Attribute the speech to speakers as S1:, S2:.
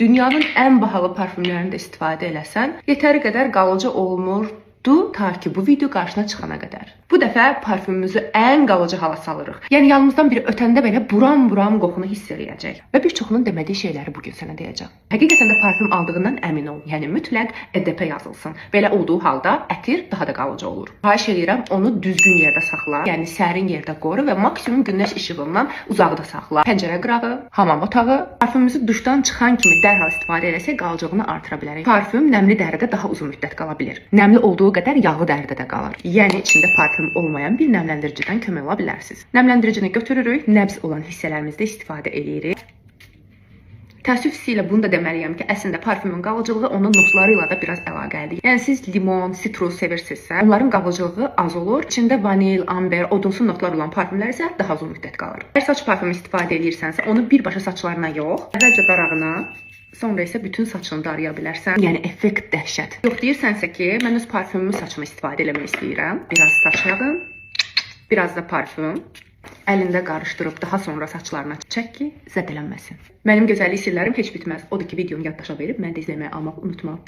S1: Dünyanın ən bahalı parfümlərini də istifadə eləsən, yetəri qədər qalıcı olmurdu ta ki bu video qarşına çıxana qədər. Bu dəfə parfümümüzü ən qalıcı hala salırıq. Yəni yanımızdan biri ötəndə belə buram-buram qoxunu hiss eləyəcək. Və bir çoxunun demədiyi şeyləri bugün sənə deyəcəm. Həqiqətən də parfüm aldığından əmin ol. Yəni mütləq EDP yazılsın. Belə olduğu halda ətir daha da qalıcı olur. Xahiş edirəm onu düzgün yerdə saxla. Yəni sərin yerdə qoru və maksimum günəş işığından uzaqda saxla. Pəncərə qırağı, hamam otağı. Parfümümüzü duşdan çıxan kimi dərhal istifadə etsək qalıcılığını artıra bilərik. Parfüm nəmli dəridə daha uzun müddət qala bilir. Nəmli olduğu qədər yağlı dəridə də qalır. Yəni içində parfüm olmayan bir nəmləndiricidən kömək ala bilərsiniz. Nəmləndiricini götürürük, nəbz olan hissələrimizdə istifadə edirik. Təəssüf hissi ilə bunu da deməliyəm ki, əslində parfümün qalıcılığı onun notları ilə də biraz əlaqəlidir. Yəni siz limon, sitrus sevirsinizsə, onların qalıcılığı az olur. İçində vanil, amber, odunsu notlar olan parfümlər isə daha uzun müddət qalır. Əgər saç parfümü istifadə edirsənsə, onu birbaşa saçlarına yox, əvvəlcə darağına, sonra isə bütün saçını daraya bilərsən. Yəni effekt dəhşət. Yox deyirsənsə ki, mən öz parfümümü saçıma istifadə eləmək istəyirəm. Biraz saç yağı, biraz da parfüm. Əlində qarışdırıb daha sonra saçlarına çək ki, zədələnməsin. Mənim gözəllik sirlərim heç bitməz. Odur ki, videonu yaddaşa verib mən də izləməyi almaq unutma.